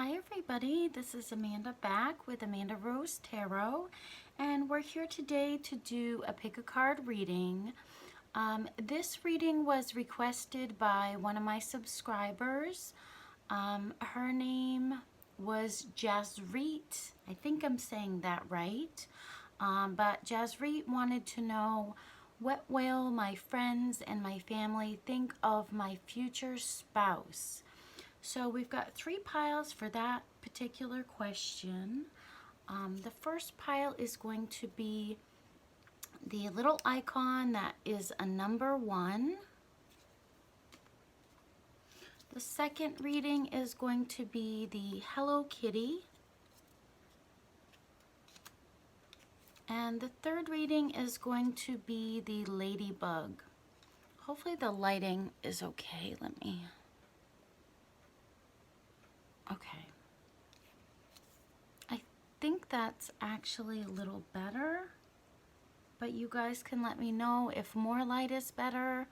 Hi everybody, this is Amanda back with Amanda Rose Tarot, and we're here today to do a pick a card reading. This reading was requested by one of my subscribers. Her name was Jasreet. I think I'm saying that right. But Jasreet wanted to know, what will my friends and my family think of my future spouse? So we've got 3 piles for that particular question. The first pile is going to be the little icon that is a number 1. The second reading is going to be the Hello Kitty. And the third reading is going to be the Ladybug. Hopefully the lighting is okay. Okay. I think that's actually a little better, but you guys can let me know if more light is better.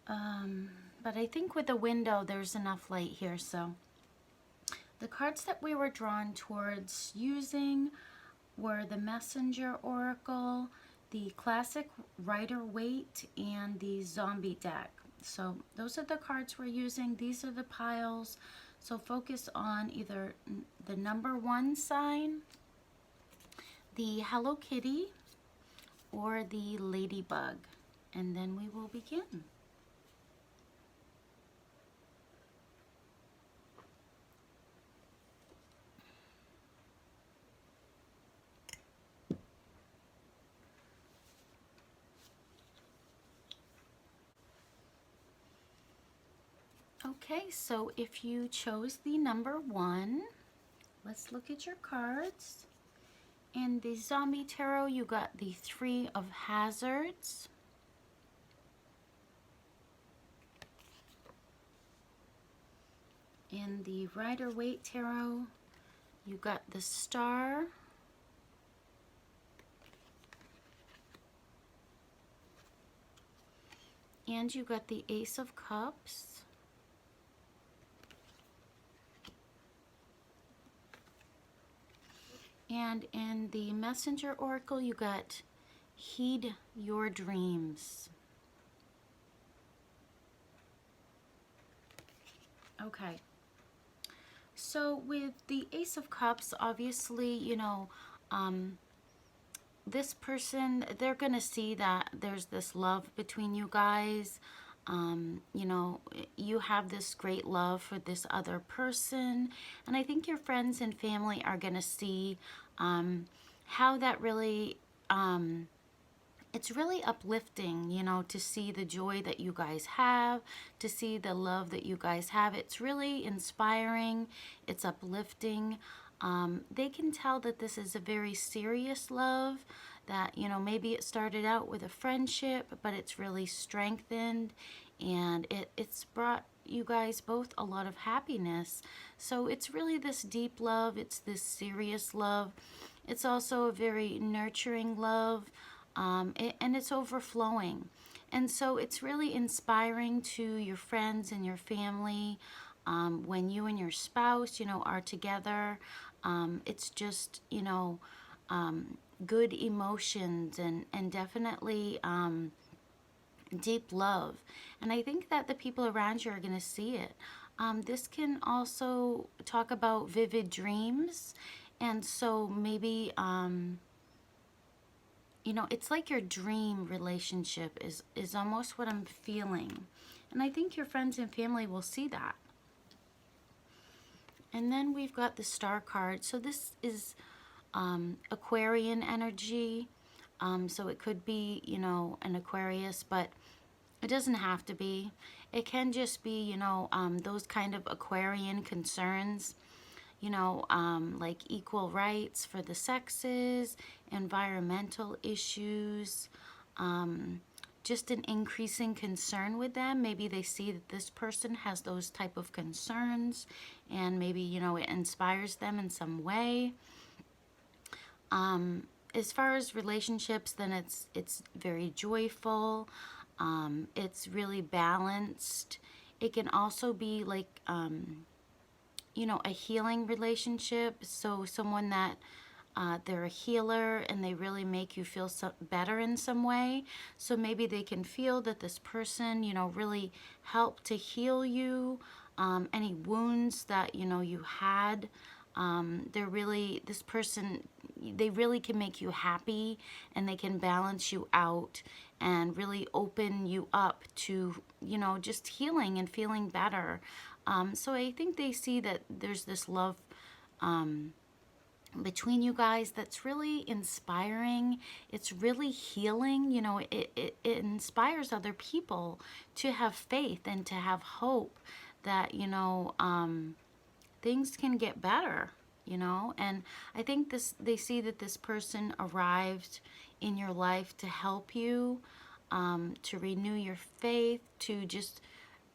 But I think with the window there's enough light here. So the cards that we were drawn towards using were the Messenger Oracle, the Classic Rider Waite, and the Zombie deck. So those are the cards we're using. These are the piles. So focus on either the number 1 sign, the Hello Kitty, or the Ladybug, and then we will begin. Okay, so if you chose the number 1, let's look at your cards. In the Zombie Tarot, you got the 3 of Hazards. In the Rider-Waite Tarot, you got the Star. And you got the Ace of Cups. And in the Messenger Oracle, you got Heed Your Dreams. Okay. So with the Ace of Cups, obviously, you know, this person, they're going to see that there's this love between you guys. You know, you have this great love for this other person. And I think your friends and family are going to see how that really, it's really uplifting, you know, to see the joy that you guys have, to see the love that you guys have. It's really inspiring. It's uplifting. They can tell that this is a very serious love, that, you know, maybe it started out with a friendship, but it's really strengthened, and it's brought you guys both a lot of happiness. So it's really this deep love. It's this serious love. It's also a very nurturing love, and it's overflowing. And so it's really inspiring to your friends and your family when you and your spouse, you know, are together. It's just, you know, good emotions and definitely deep love. And I think that the people around you are going to see it. This can also talk about vivid dreams. And so maybe, you know, it's like your dream relationship is almost what I'm feeling. And I think your friends and family will see that. And then we've got the Star card. So this is Aquarian energy. So it could be, you know, an Aquarius, but it doesn't have to be. It can just be, you know, those kind of Aquarian concerns, you know, like equal rights for the sexes, environmental issues, just an increasing concern with them. Maybe they see that this person has those type of concerns, and maybe, you know, it inspires them in some way. As far as relationships, then it's very joyful. It's really balanced. It can also be like you know, a healing relationship. So someone that they're a healer and they really make you feel better in some way. So maybe they can feel that this person, you know, really helped to heal you, any wounds that, you know, you had. They're really, this person, they really can make you happy, and they can balance you out and really open you up to, you know, just healing and feeling better. So I think they see that there's this love between you guys that's really inspiring. It's really healing. You know, it inspires other people to have faith and to have hope that, you know, things can get better, you know. And I think this, they see that this person arrived in your life to help you, to renew your faith, to just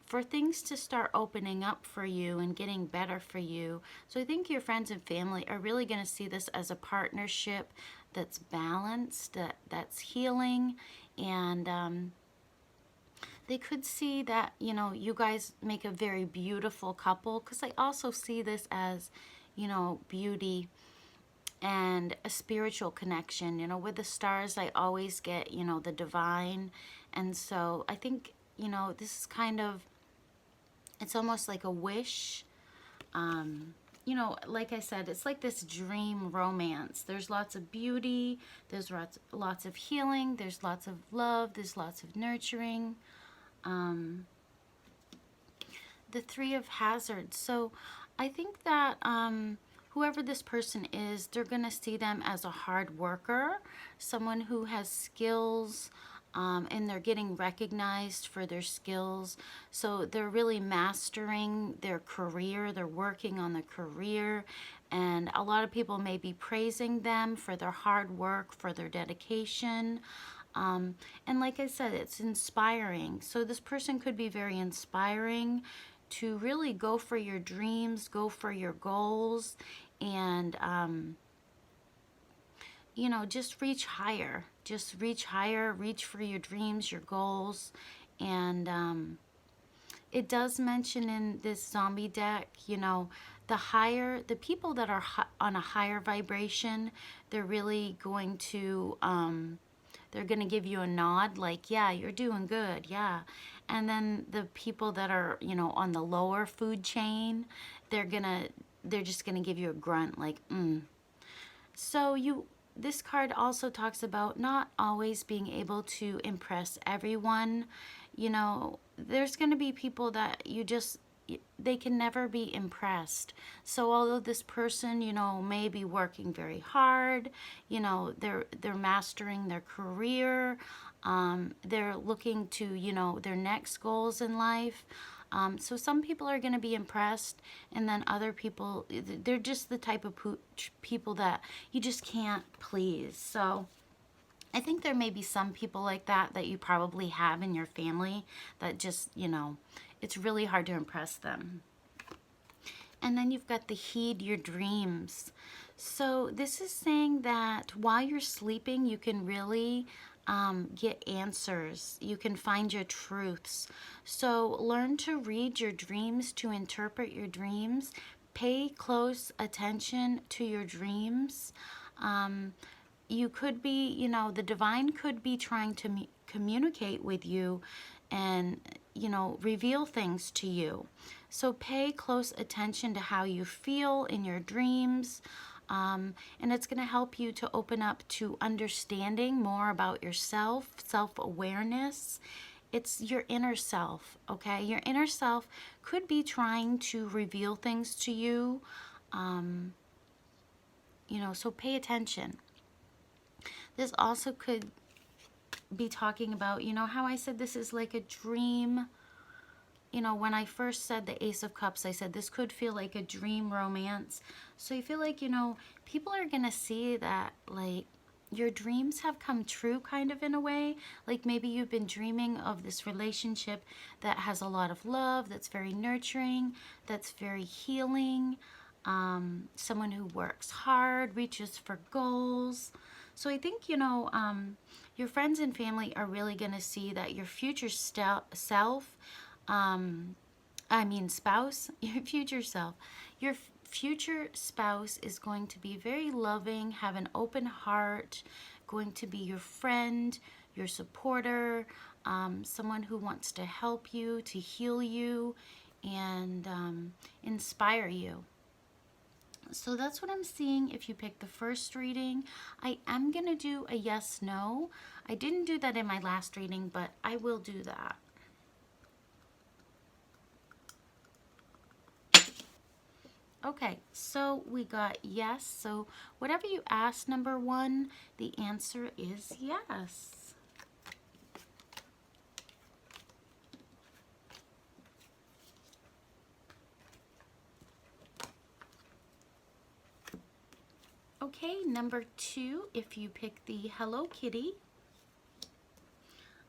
for things to start opening up for you and getting better for you. So I think your friends and family are really going to see this as a partnership that's balanced, that's healing, and they could see that, you know, you guys make a very beautiful couple, because I also see this as, you know, beauty and a spiritual connection. You know, with the stars, I always get, you know, the divine. And so I think, you know, this is kind of, it's almost like a wish. You know, like I said, it's like this dream romance. There's lots of beauty, there's lots of healing, there's lots of love, there's lots of nurturing. The Three of Hazards. So I think that whoever this person is, they're going to see them as a hard worker, someone who has skills, and they're getting recognized for their skills. So they're really mastering their career. They're working on the career. And a lot of people may be praising them for their hard work, for their dedication. And like I said, it's inspiring. So this person could be very inspiring to really go for your dreams, go for your goals, and you know, just reach higher. Just reach higher, reach for your dreams, your goals. And it does mention in this zombie deck, you know, the people that are on a higher vibration, they're really going to, they're going to give you a nod, like, yeah, you're doing good, yeah. And then the people that are, you know, on the lower food chain, they're just going to give you a grunt, like, So this card also talks about not always being able to impress everyone. You know, there's going to be people that they can never be impressed. So although this person, you know, may be working very hard, you know, they're mastering their career, they're looking to, you know, their next goals in life. So some people are going to be impressed, and then other people, they're just the type of people that you just can't please. So I think there may be some people like that you probably have in your family that just, you know, it's really hard to impress them. And then you've got the heed your dreams. So this is saying that while you're sleeping, you can really get answers. You can find your truths. So learn to read your dreams, to interpret your dreams. Pay close attention to your dreams. You could be, you know, the divine could be trying to communicate with you and, you know, reveal things to you. So pay close attention to how you feel in your dreams. And it's going to help you to open up to understanding more about yourself, self-awareness. It's your inner self, okay? Your inner self could be trying to reveal things to you, you know, so pay attention. This also could be talking about, you know, how I said this is like a dream. You know, when I first said the Ace of Cups, I said this could feel like a dream romance. So I feel like, you know, people are going to see that, like, your dreams have come true kind of in a way. Like maybe you've been dreaming of this relationship that has a lot of love, that's very nurturing, that's very healing. Someone who works hard, reaches for goals. So I think, you know, your friends and family are really going to see that your future self, I mean spouse, your future self. Your future spouse is going to be very loving, have an open heart, going to be your friend, your supporter, someone who wants to help you, to heal you, and inspire you. So that's what I'm seeing if you pick the first reading. I am going to do a yes, no. I didn't do that in my last reading, but I will do that. Okay, so we got yes. So whatever you asked, number one, the answer is yes. Okay, number two, if you pick the Hello Kitty,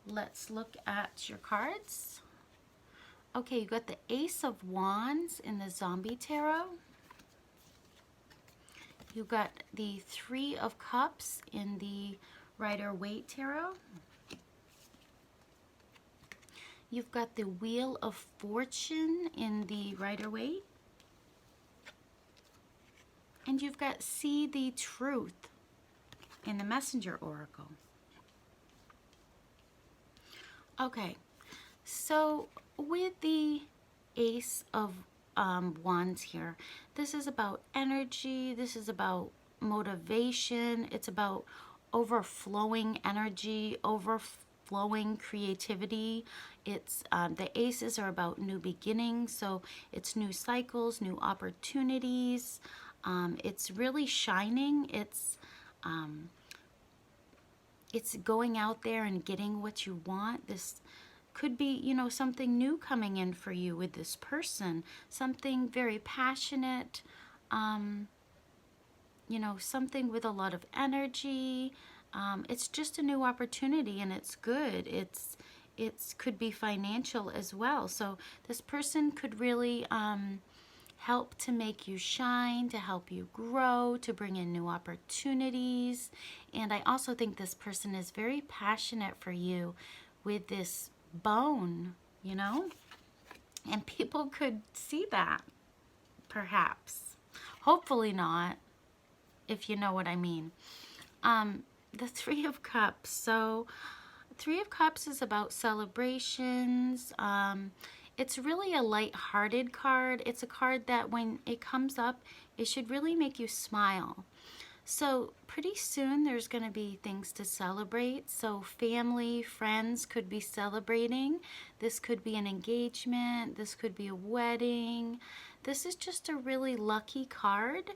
let's look at your cards. Okay, you got the Ace of Wands in the Zombie Tarot. You got the Three of Cups in the Rider-Waite Tarot. You've got the Wheel of Fortune in the Rider-Waite. And you've got See the Truth in the Messenger Oracle. Okay, so with the Ace of Wands here, this is about energy, this is about motivation, it's about overflowing energy, overflowing creativity. It's the aces are about new beginnings, so it's new cycles, new opportunities. It's really shining. It's going out there and getting what you want. This could be, you know, something new coming in for you with this person, something very passionate, you know, something with a lot of energy. It's just a new opportunity, and it's good. It's could be financial as well. So this person could really help to make you shine, to help you grow, to bring in new opportunities. And I also think this person is very passionate for you with this bone, you know? And people could see that, perhaps. Hopefully not, if you know what I mean. The Three of Cups. So Three of Cups is about celebrations. It's really a light-hearted card. It's a card that when it comes up, it should really make you smile. So pretty soon there's going to be things to celebrate. So family, friends could be celebrating. This could be an engagement. This could be a wedding. This is just a really lucky card.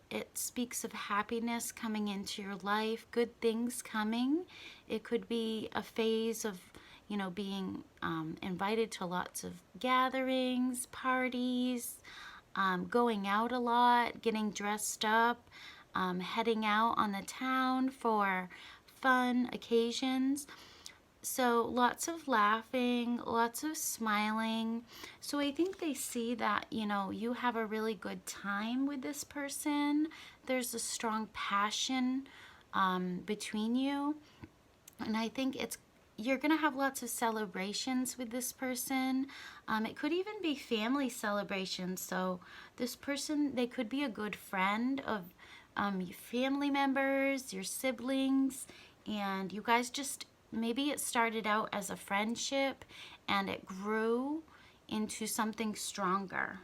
It speaks of happiness coming into your life, good things coming. It could be a phase of, you know, being invited to lots of gatherings, parties, going out a lot, getting dressed up, heading out on the town for fun occasions. So lots of laughing, lots of smiling. So I think they see that, you know, you have a really good time with this person. There's a strong passion between you. And I think you're going to have lots of celebrations with this person. It could even be family celebrations. So this person, they could be a good friend of your family members, your siblings, and you guys just, maybe it started out as a friendship and it grew into something stronger.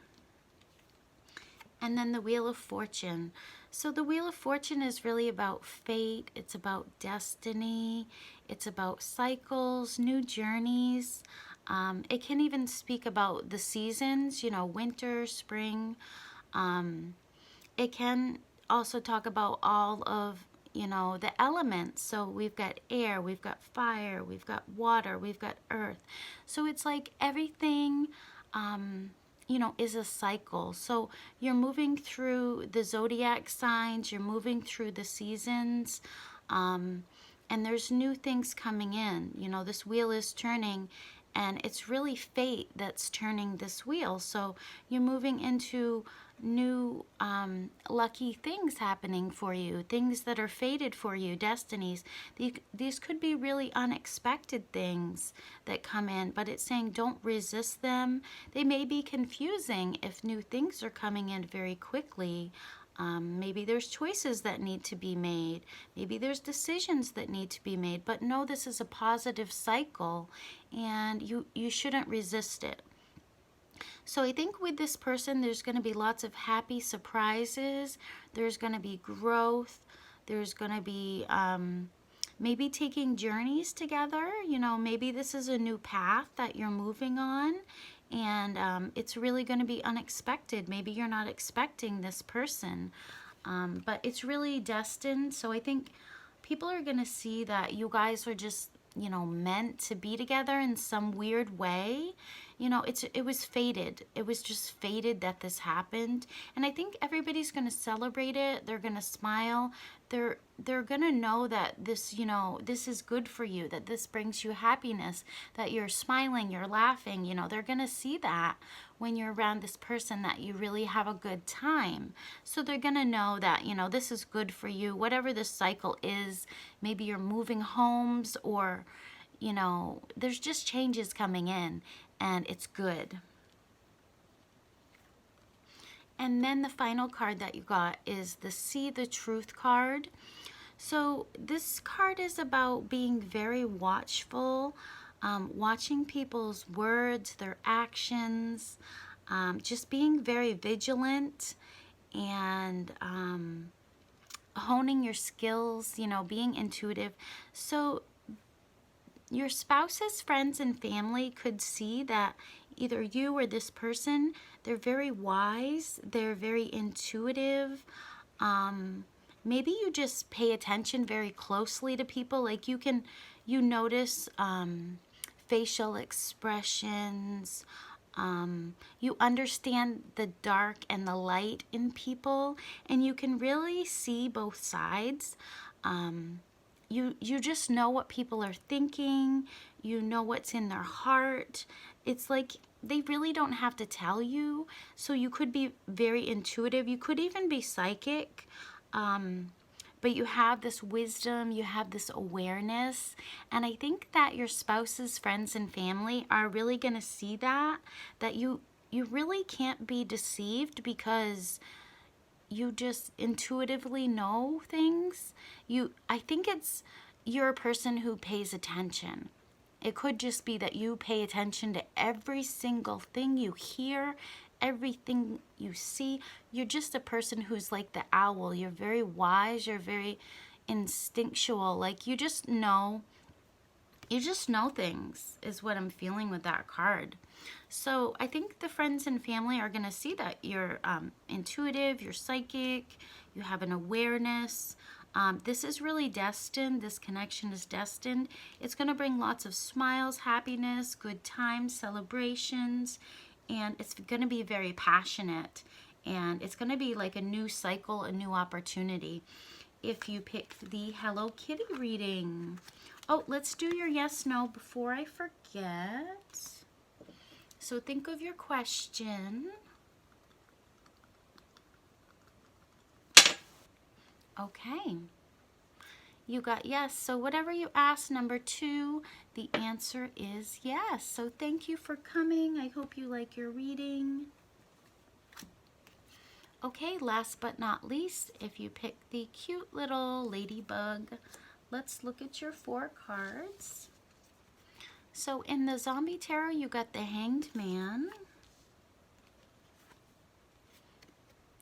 And then the Wheel of Fortune. So the Wheel of Fortune is really about fate. It's about destiny. It's about cycles, new journeys. It can even speak about the seasons, you know, winter, spring. It can also talk about all of, you know, the elements. So we've got air, we've got fire, we've got water, we've got earth. So it's like everything, you know, is a cycle. So you're moving through the zodiac signs, you're moving through the seasons, and there's new things coming in. You know, this wheel is turning, and it's really fate that's turning this wheel. So you're moving into new lucky things happening for you, things that are fated for you, destinies. These could be really unexpected things that come in, but it's saying don't resist them. They may be confusing if new things are coming in very quickly. Maybe there's choices that need to be made. Maybe there's decisions that need to be made. But know this is a positive cycle, and you shouldn't resist it. So I think with this person, there's going to be lots of happy surprises. There's going to be growth. There's going to be maybe taking journeys together. You know, maybe this is a new path that you're moving on. And it's really going to be unexpected. Maybe you're not expecting this person. But it's really destined. So I think people are going to see that you guys are just, you know, meant to be together in some weird way. You know, it was fated. It was just fated that this happened. And I think everybody's going to celebrate it. They're going to smile. They're going to know that this, you know, this is good for you, that this brings you happiness, that you're smiling, you're laughing. You know, they're going to see that when you're around this person, that you really have a good time. So they're going to know that, you know, this is good for you. Whatever this cycle is, maybe you're moving homes, or, you know, there's just changes coming in, and it's good. And then the final card that you got is the See the Truth card. So this card is about being very watchful, watching people's words, their actions, just being very vigilant, and honing your skills, you know, being intuitive. So your spouse's friends and family could see that either you or this person, they're very wise, they're very intuitive. Maybe you just pay attention very closely to people. Like you notice facial expressions. You understand the dark and the light in people, and you can really see both sides. You just know what people are thinking. You know what's in their heart. It's like they really don't have to tell you. So you could be very intuitive. You could even be psychic. But you have this wisdom, you have this awareness. And I think that your spouse's friends and family are really going to see that you really can't be deceived, because you just intuitively know things. I think you're a person who pays attention. It could just be that you pay attention to every single thing you hear, everything you see. You're just a person who's like the owl. You're very wise. You're very instinctual. Like you just know things is what I'm feeling with that card. So I think the friends and family are going to see that you're intuitive, you're psychic, you have an awareness. This is really destined. This connection is destined. It's going to bring lots of smiles, happiness, good times, celebrations, and it's going to be very passionate. And it's going to be like a new cycle, a new opportunity. If you pick the Hello Kitty reading. Oh, let's do your yes, no before I forget. So think of your question. Okay. You got yes. So whatever you asked, number 2, the answer is yes. So thank you for coming. I hope you like your reading. Okay, last but not least, if you pick the cute little ladybug, let's look at your 4 cards. So in the Zombie Tarot, you got the Hanged Man.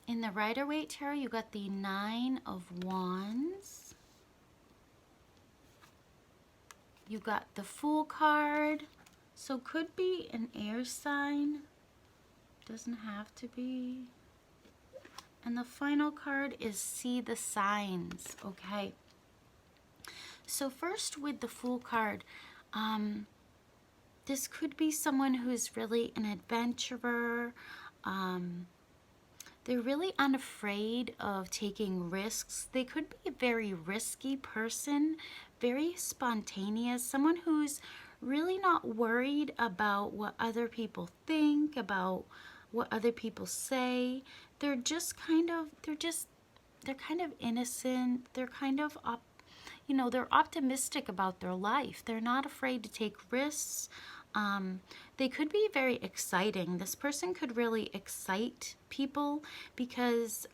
In the Rider-Waite Tarot, you got the 9 of Wands. You got the Fool card. So could be an air sign. Doesn't have to be. And the final card is See the Signs. Okay. So first with the Fool card, this could be someone who's really an adventurer. They're really unafraid of taking risks. They could be a very risky person, very spontaneous, someone who's really not worried about what other people think, about what other people say. they're just kind of, they're kind of innocent. They're kind of they're optimistic about their life. They're not afraid to take risks. They could be very exciting. This person could really excite people because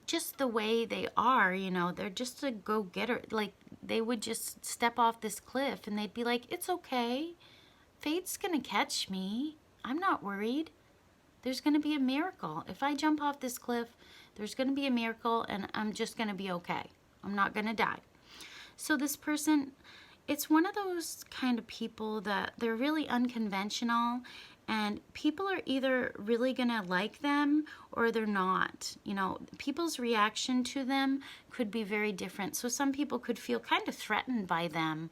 just the way they are, they're just a go-getter. Like, they would just step off this cliff and they'd be like, it's okay. Fate's gonna catch me. I'm not worried. There's gonna be a miracle. If I jump off this cliff, there's gonna be a miracle and I'm just gonna be okay. I'm not gonna die. So this person, it's one of those kind of people that they're really unconventional, and people are either really gonna like them or they're not. People's reaction to them could be very different. So some people could feel kind of threatened by them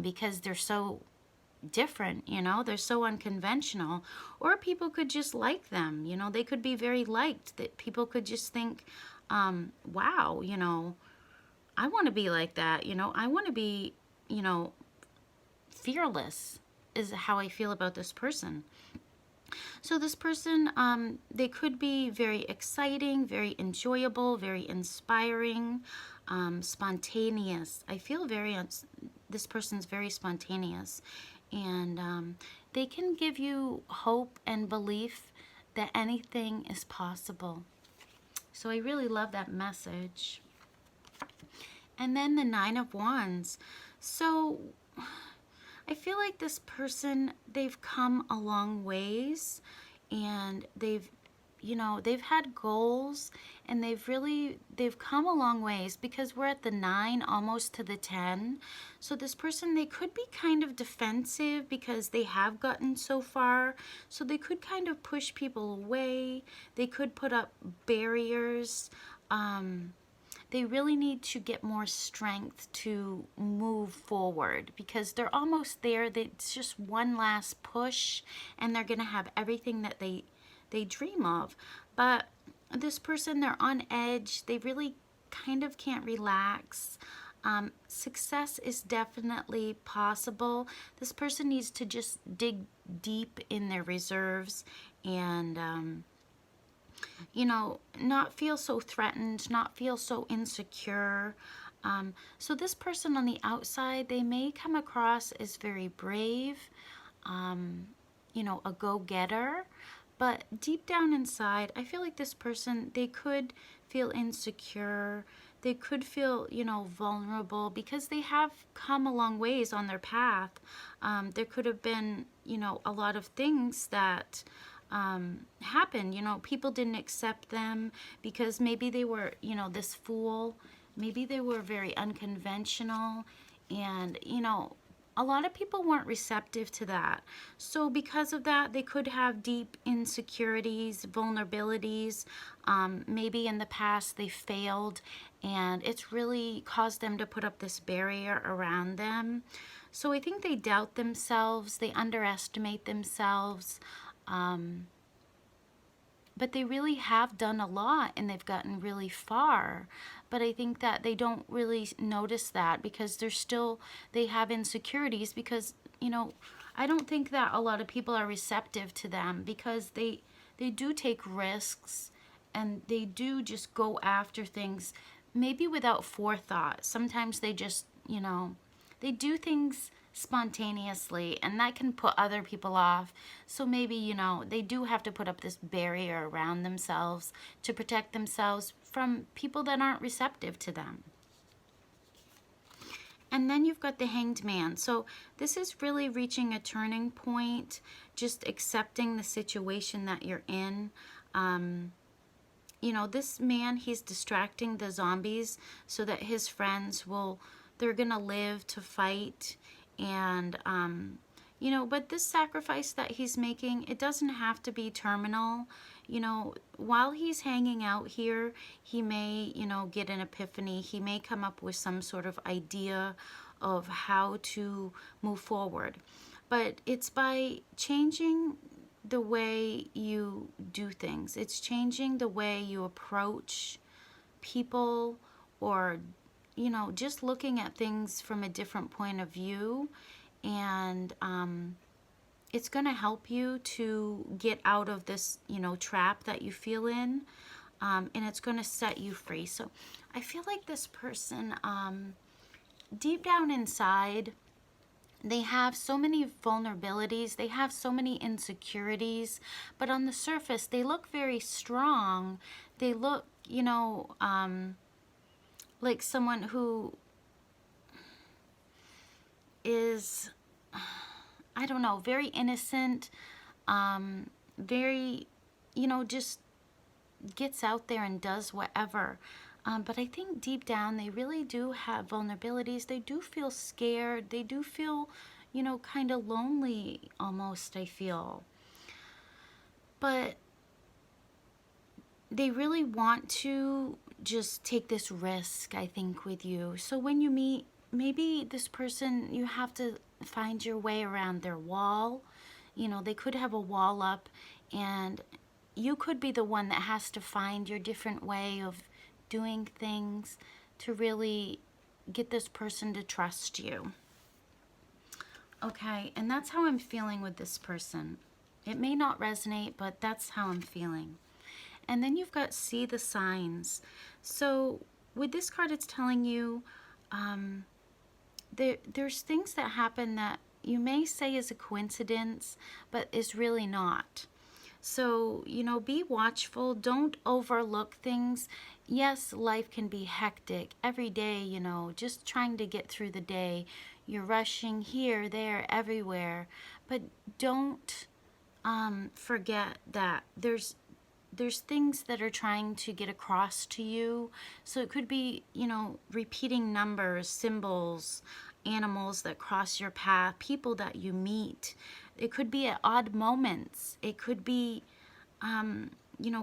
because they're so different, they're so unconventional. Or people could just like them, they could be very liked, that people could just think, wow, I want to be like that, I want to be, fearless is how I feel about this person. So this person, they could be very exciting, very enjoyable, very inspiring, spontaneous. I feel this person's very spontaneous, and they can give you hope and belief that anything is possible. So I really love that message. And then the Nine of Wands. So I feel like this person, they've come a long ways, and they've had goals, and they've come a long ways, because we're at the 9, almost to the 10. So this person, they could be kind of defensive because they have gotten so far. So they could kind of push people away. They could put up barriers. They really need to get more strength to move forward, because they're almost there. It's just one last push, and they're going to have everything that they dream of. But this person, they're on edge. They really kind of can't relax. Success is definitely possible. This person needs to just dig deep in their reserves and not feel so threatened, not feel so insecure. So this person on the outside, they may come across as very brave, a go-getter. But deep down inside, I feel like this person, they could feel insecure. They could feel, vulnerable, because they have come a long ways on their path. There could have been, a lot of things that happened. People didn't accept them because maybe they were, this fool. Maybe they were very unconventional, and, a lot of people weren't receptive to that. So because of that, they could have deep insecurities, vulnerabilities. Maybe in the past they failed, and it's really caused them to put up this barrier around them. So I think they doubt themselves, they underestimate themselves. But they really have done a lot, and they've gotten really far. But I think that they don't really notice that, because they have insecurities, because, I don't think that a lot of people are receptive to them, because they do take risks, and they do just go after things, maybe without forethought. Sometimes they just, they do things spontaneously, and that can put other people off. So maybe, they do have to put up this barrier around themselves to protect themselves from people that aren't receptive to them. And then you've got the Hanged Man. So this is really reaching a turning point, just accepting the situation that you're in. This man, he's distracting the zombies so that his friends they're gonna live to fight. And but this sacrifice that he's making, it doesn't have to be terminal. While he's hanging out here, he may, get an epiphany. He may come up with some sort of idea of how to move forward. But it's by changing the way you do things. It's changing the way you approach people, or just looking at things from a different point of view. And it's going to help you to get out of this, trap that you feel in. And it's going to set you free. So I feel like this person, deep down inside, they have so many vulnerabilities, they have so many insecurities, but on the surface, they look very strong. They look, like someone who is, I don't know, very innocent, very, just gets out there and does whatever. But I think deep down they really do have vulnerabilities. They do feel scared. They do feel, kind of lonely almost, I feel. But they really want to just take this risk, I think, with you. So when you meet, maybe this person, you have to find your way around their wall. They could have a wall up, and you could be the one that has to find your different way of doing things to really get this person to trust you. Okay, and that's how I'm feeling with this person. It may not resonate, but that's how I'm feeling. And then you've got see the signs. So with this card, it's telling you there's things that happen that you may say is a coincidence, but is really not. So, be watchful. Don't overlook things. Yes, life can be hectic every day, just trying to get through the day. You're rushing here, there, everywhere. But don't forget that there's things that are trying to get across to you. So it could be, repeating numbers, symbols, animals that cross your path, people that you meet. It could be at odd moments. It could be,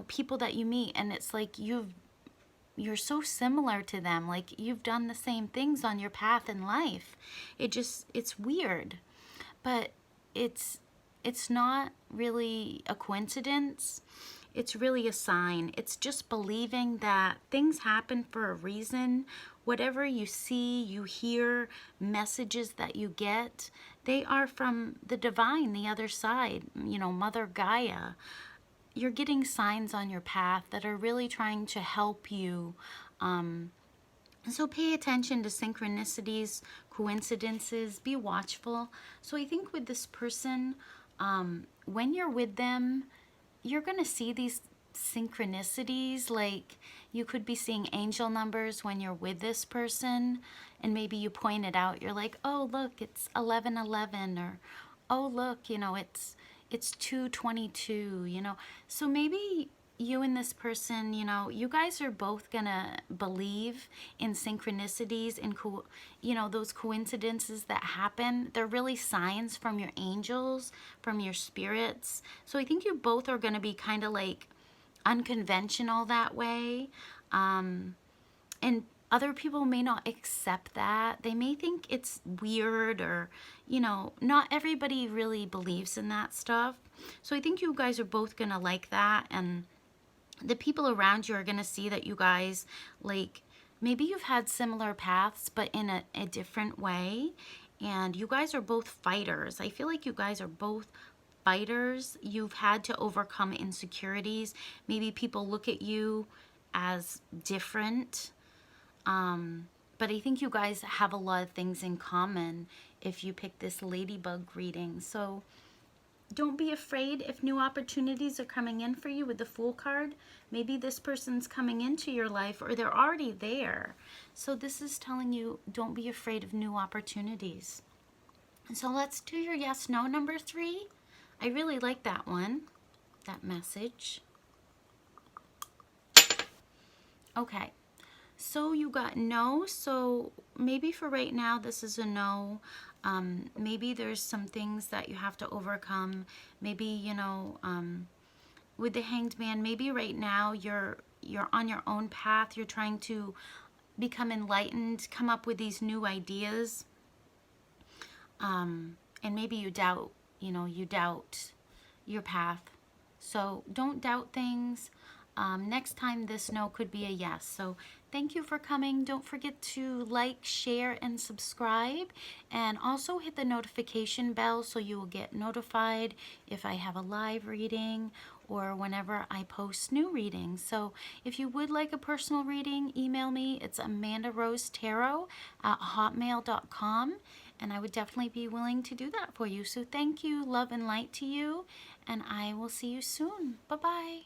people that you meet, and it's like you're so similar to them. Like you've done the same things on your path in life. It's weird, but it's not really a coincidence. It's really a sign. It's just believing that things happen for a reason. Whatever you see, you hear, messages that you get, they are from the divine, the other side, Mother Gaia. You're getting signs on your path that are really trying to help you. So pay attention to synchronicities, coincidences, be watchful. So I think with this person, when you're with them, you're going to see these synchronicities. Like you could be seeing angel numbers when you're with this person, and maybe you point it out. You're like, oh, look, it's 1111, or oh, look, it's 222, So maybe you and this person, you guys are both gonna believe in synchronicities and those coincidences that happen. They're really signs from your angels, from your spirits. So I think you both are gonna be kind of like unconventional that way. And other people may not accept that. They may think it's weird, or, not everybody really believes in that stuff. So I think you guys are both gonna like that, and the people around you are going to see that you guys, like, maybe you've had similar paths, but in a different way. And you guys are both fighters. I feel like you guys are both fighters. You've had to overcome insecurities. Maybe people look at you as different. But I think you guys have a lot of things in common if you pick this ladybug reading. So don't be afraid if new opportunities are coming in for you with the Fool card. Maybe this person's coming into your life, or they're already there. So this is telling you, don't be afraid of new opportunities. And so let's do your yes, no number 3. I really like that one, that message. Okay, so you got no. So maybe for right now, this is a no. Maybe there's some things that you have to overcome. Maybe, with the Hanged Man, maybe right now you're on your own path. You're trying to become enlightened, come up with these new ideas. And maybe you doubt your path. So don't doubt things. Next time this no could be a yes. So Thank you for coming. Don't forget to like, share, and subscribe. And also hit the notification bell so you will get notified if I have a live reading or whenever I post new readings. So if you would like a personal reading, email me. It's amandarosetarot@hotmail.com. And I would definitely be willing to do that for you. So thank you, love and light to you. And I will see you soon. Bye-bye.